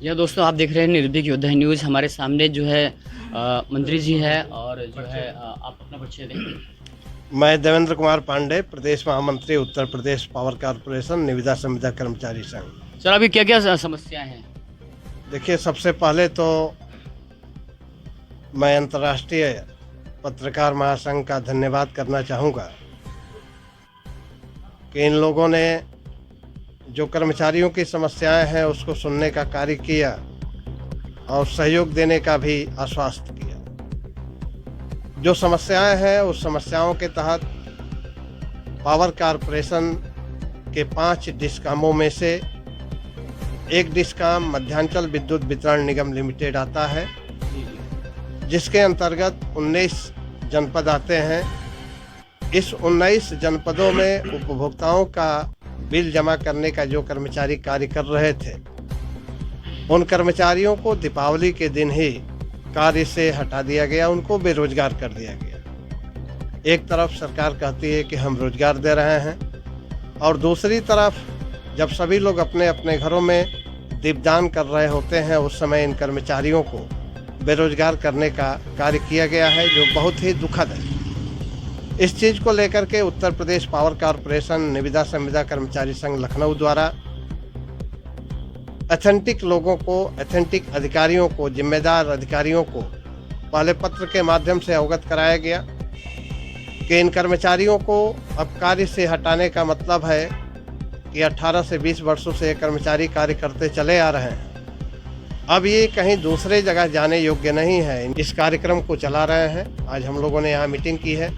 यह दोस्तों आप देख रहे हैं निर्भीक योद्धा न्यूज़। हमारे सामने जो है मंत्री जी है और जो है आप अपना परिचय दें। मैं देवेंद्र कुमार पांडे, प्रदेश महामंत्री, उत्तर प्रदेश पावर कॉरपोरेशन, निविदा संविदा कर्मचारी संघ। सर अभी क्या क्या समस्याएं हैं? देखिए, सबसे पहले तो मैं अंतर्राष्ट्रीय पत्रकार महासंघ का धन्यवाद करना चाहूँगा कि इन लोगों ने जो कर्मचारियों की समस्याएं हैं उसको सुनने का कार्य किया और सहयोग देने का भी आश्वस्त किया। जो समस्याएं हैं उस समस्याओं के तहत पावर कॉरपोरेशन के 5 डिस्कामों में से एक डिस्काम मध्यांचल विद्युत वितरण निगम लिमिटेड आता है, जिसके अंतर्गत 19 जनपद आते हैं। इस 19 जनपदों में उपभोक्ताओं का बिल जमा करने का जो कर्मचारी कार्य कर रहे थे, उन कर्मचारियों को दीपावली के दिन ही कार्य से हटा दिया गया, उनको बेरोजगार कर दिया गया। एक तरफ सरकार कहती है कि हम रोजगार दे रहे हैं और दूसरी तरफ जब सभी लोग अपने अपने घरों में दीपदान कर रहे होते हैं, उस समय इन कर्मचारियों को बेरोजगार करने का कार्य किया गया है, जो बहुत ही दुखद है। इस चीज़ को लेकर के उत्तर प्रदेश पावर कॉरपोरेशन निविदा संविदा कर्मचारी संघ लखनऊ द्वारा ऑथेंटिक लोगों को, ऑथेंटिक अधिकारियों को, जिम्मेदार अधिकारियों को पहले पत्र के माध्यम से अवगत कराया गया कि इन कर्मचारियों को अब कार्य से हटाने का मतलब है कि 18 से 20 वर्षों से ये कर्मचारी कार्य करते चले आ रहे हैं, अब ये कहीं दूसरे जगह जाने योग्य नहीं है। इस कार्यक्रम को चला रहे हैं। आज हम लोगों ने यहाँ मीटिंग की है।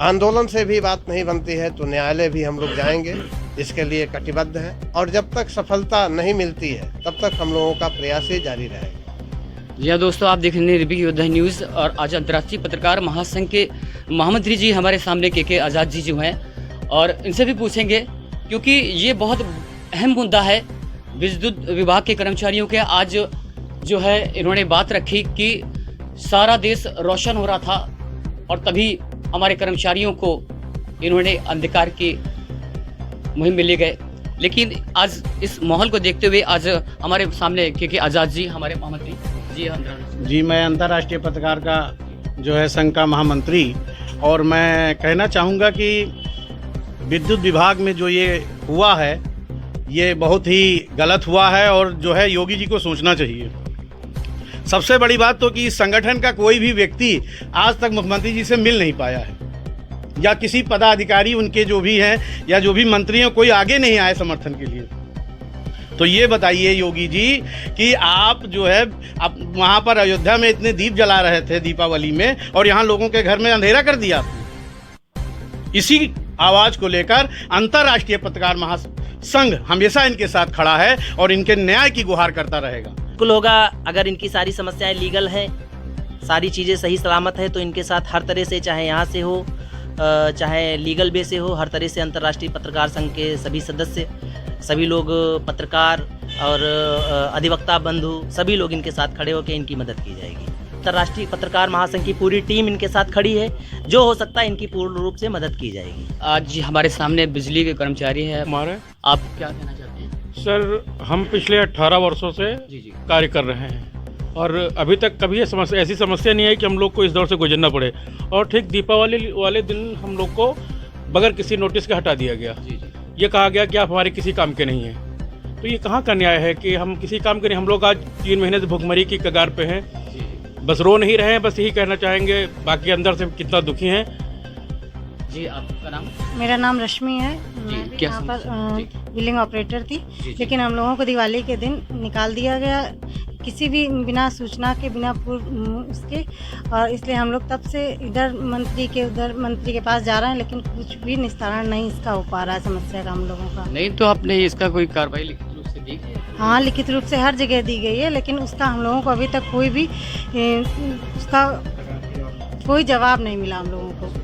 आंदोलन से भी बात नहीं बनती है तो न्यायालय भी हम लोग जाएंगे, इसके लिए कटिबद्ध है और जब तक सफलता नहीं मिलती है तब तक हम लोगों का प्रयास ही जारी रहेगा। यह दोस्तों आप देख रहे हैं निर्भीक योद्धा न्यूज़ और आज अंतर्राष्ट्रीय पत्रकार महासंघ के महामंत्री जी हमारे सामने के आज़ाद जी जो हैं, और इनसे भी पूछेंगे क्योंकि ये बहुत अहम मुद्दा है विद्युत विभाग के कर्मचारियों के। आज जो है इन्होंने बात रखी कि सारा देश रोशन हो रहा था और तभी हमारे कर्मचारियों को इन्होंने अंधकार की मुहिम में ले गए। लेकिन आज इस माहौल को देखते हुए आज हमारे सामने के आज़ाद जी हमारे महामंत्री जी, मैं अंतर्राष्ट्रीय पत्रकार का जो है संघ का महामंत्री, और मैं कहना चाहूँगा कि विद्युत विभाग में जो ये हुआ है ये बहुत ही गलत हुआ है और जो है योगी जी को सोचना चाहिए। सबसे बड़ी बात तो कि इस संगठन का कोई भी व्यक्ति आज तक मुख्यमंत्री जी से मिल नहीं पाया है, या किसी पदाधिकारी उनके जो भी हैं या जो भी मंत्री हैं, कोई आगे नहीं आए समर्थन के लिए। तो ये बताइए योगी जी कि आप जो है आप वहाँ पर अयोध्या में इतने दीप जला रहे थे दीपावली में और यहाँ लोगों के घर में अंधेरा कर दिया आपने। इसी आवाज़ को लेकर अंतर्राष्ट्रीय पत्रकार महासंघ हमेशा इनके साथ खड़ा है और इनके न्याय की गुहार करता रहेगा। बिल्कुल होगा, अगर इनकी सारी समस्याएं लीगल हैं, सारी चीज़ें सही सलामत है, तो इनके साथ हर तरह से, चाहे यहाँ से हो चाहे लीगल वे से हो, हर तरह से अंतर्राष्ट्रीय पत्रकार संघ के सभी सदस्य, सभी लोग पत्रकार और अधिवक्ता बंधु सभी लोग इनके साथ खड़े होकर इनकी मदद की जाएगी। अंतर्राष्ट्रीय पत्रकार महासंघ की पूरी टीम इनके साथ खड़ी है, जो हो सकता है इनकी पूर्ण रूप से मदद की जाएगी। आज हमारे सामने बिजली के कर्मचारी हैं, हमारे आप क्या कहना चाहते हैं? सर, हम पिछले 18 वर्षों से जी कार्य कर रहे हैं और अभी तक कभी ऐसी समस्या नहीं आई कि हम लोग को इस दौर से गुजरना पड़े। और ठीक दीपावली वाले दिन हम लोग को बगैर किसी नोटिस के हटा दिया गया। ये कहा गया कि आप हमारे किसी काम के नहीं हैं। तो ये कहाँ का न्याय है कि हम किसी काम के नहीं। हम लोग आज 3 महीने से भुखमरी की कगार पे हैं, बस रो नहीं रहे हैं। बस यही कहना चाहेंगे, बाकी अंदर से कितना दुखी हैं। जी, आपका नाम? मेरा नाम रश्मि है। मैं भी क्या यहाँ पर समस्या? बिलिंग ऑपरेटर थी, लेकिन हम लोगों को दिवाली के दिन निकाल दिया गया, किसी भी बिना सूचना के, बिना पूर्व उसके, और इसलिए हम लोग तब से इधर मंत्री के पास जा रहे हैं, लेकिन कुछ भी निस्तारण नहीं इसका हो पा रहा है समस्या का हम लोगों का। नहीं तो आपने इसका कोई कार्रवाई लिखित रूप से दी? हाँ, लिखित रूप से हर जगह दी गई है, लेकिन उसका हम लोगों को अभी तक कोई भी उसका कोई जवाब नहीं मिला। हम लोगों को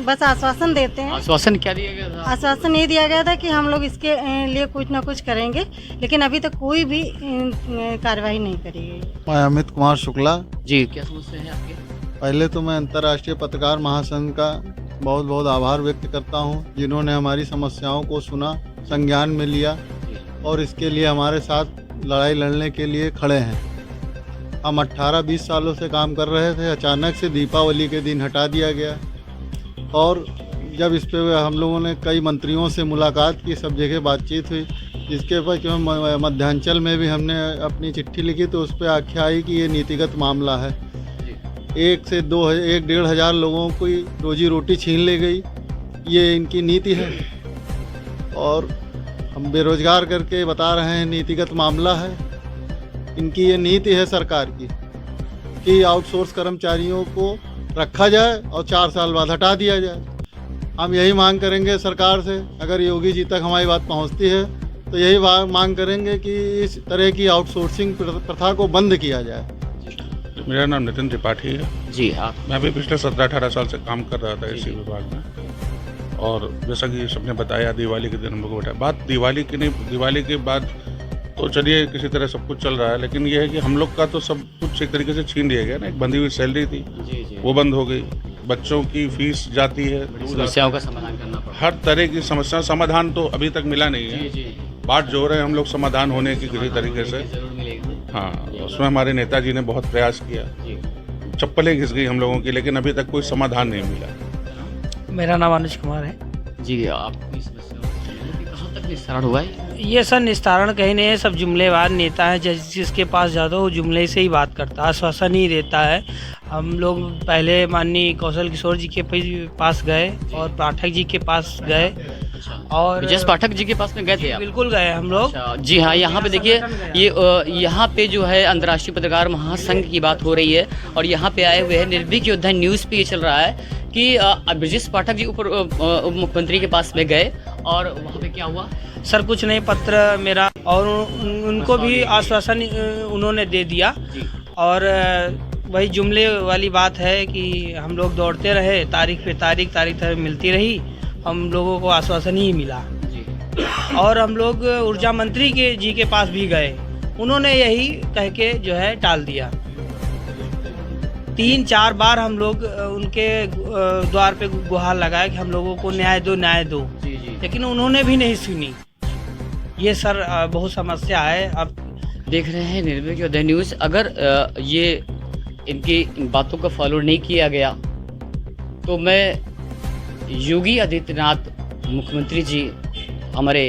बस आश्वासन देते हैं। आश्वासन क्या दिया गया था? आश्वासन ये दिया गया था कि हम लोग इसके लिए कुछ ना कुछ करेंगे, लेकिन अभी तक कोई भी कार्रवाई नहीं करी गई। मैं अमित कुमार शुक्ला। जी, क्या समस्या है आपकी? पहले तो मैं अंतर्राष्ट्रीय पत्रकार महासंघ का बहुत बहुत आभार व्यक्त करता हूं, जिन्होंने हमारी समस्याओं को सुना, संज्ञान में लिया और इसके लिए हमारे साथ लड़ाई लड़ने के लिए खड़े हैं। हम 18-20 सालों से काम कर रहे थे, अचानक से दीपावली के दिन हटा दिया गया। और जब इस पे हम लोगों ने कई मंत्रियों से मुलाकात की, सब जगह बातचीत हुई, जिसके पर क्यों मध्यांचल में भी हमने अपनी चिट्ठी लिखी, तो उस पर आख्या आई कि ये नीतिगत मामला है। 1-1.5 हज़ार लोगों की रोजी रोटी छीन ली गई, ये इनकी नीति है। और हम बेरोजगार करके बता रहे हैं नीतिगत मामला है। इनकी ये नीति है सरकार की कि आउटसोर्स कर्मचारियों को रखा जाए और 4 साल बाद हटा दिया जाए। हम यही मांग करेंगे सरकार से, अगर योगी जी तक हमारी बात पहुंचती है तो यही मांग करेंगे कि इस तरह की आउटसोर्सिंग प्रथा को बंद किया जाए। मेरा नाम नितिन त्रिपाठी है जी। आप मैं भी पिछले 17-18 साल से काम कर रहा था इसी विभाग में। और जैसा कि सबने बताया, दिवाली के दिन हम लोग को बैठा, बात दिवाली की नहीं, दिवाली के बाद तो चलिए किसी तरह सब कुछ चल रहा है, लेकिन ये है कि हम लोग का तो सब कुछ एक तरीके से छीन लिया गया ना। एक बंधी हुई सैलरी थी, वो बंद हो गई, बच्चों की फीस जाती है, समस्याओं का समाधान करना पड़ा। हर तरह की समस्या, समाधान तो अभी तक मिला नहीं है। बाट जो रहे हैं हम लोग समाधान होने की किसी तरीके से। हाँ, उसमें हमारे नेताजी ने बहुत प्रयास किया, चप्पलें घिस गई हम लोगों की, लेकिन अभी तक कोई समाधान नहीं मिला। मेरा नाम अनुज कुमार है जी। आपकी समस्या कहाँ तक निस्तारण हुआ है? ये सर निस्तारण कहीं नहीं है, सब जुमलेवार नेता है। जिसके पास जाता हो वो जुमले से ही बात करता है, आश्वासन ही देता है। हम लोग पहले माननीय कौशल किशोर जी के पास गए और पाठक जी के पास गए और ब्रजेश पाठक जी के पास में गए थे आप? बिल्कुल गए हम लोग। जी हाँ, यहाँ पे देखिए, ये यहाँ पे जो है अंतर्राष्ट्रीय पत्रकार महासंघ की बात हो रही है और यहाँ पे आए हुए हैं निर्भीक योद्धा न्यूज़ पे ये चल रहा है कि ब्रजेश पाठक जी ऊपर उप मुख्यमंत्री के पास में गए और वहाँ पे क्या हुआ? सर कुछ नहीं, पत्र मेरा और उनको भी आश्वासन उन्होंने दे दिया। और वही जुमले वाली बात है कि हम लोग दौड़ते रहे, तारीख पे तारीख मिलती रही, हम लोगों को आश्वासन ही मिला। और हम लोग ऊर्जा मंत्री जी के पास भी गए, उन्होंने यही कह के जो है टाल दिया। 3-4 बार हम लोग उनके द्वार पे गुहार लगाए कि हम लोगों को न्याय दो, लेकिन उन्होंने भी नहीं सुनी। ये सर बहुत समस्या है। अब देख रहे हैं निर्भीक योद्धा न्यूज़। अगर ये इनकी इन बातों को फॉलो नहीं किया गया तो मैं योगी आदित्यनाथ मुख्यमंत्री जी हमारे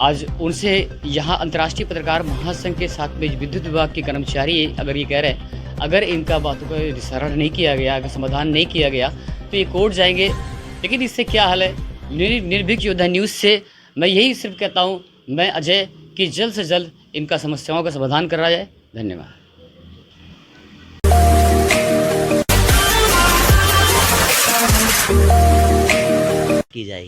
आज उनसे यहाँ अंतर्राष्ट्रीय पत्रकार महासंघ के साथ में विद्युत विभाग के कर्मचारी अगर ये कह रहे हैं, अगर इनका बातों का निस्तारण नहीं किया गया, अगर समाधान नहीं किया गया तो ये कोर्ट जाएंगे। लेकिन इससे क्या हाल है? निर्भीक योद्धा न्यूज़ से मैं यही सिर्फ कहता हूँ, मैं अजय, कि जल्द से जल्द इनका समस्याओं का समाधान करा जाए। धन्यवाद। की जाएगी।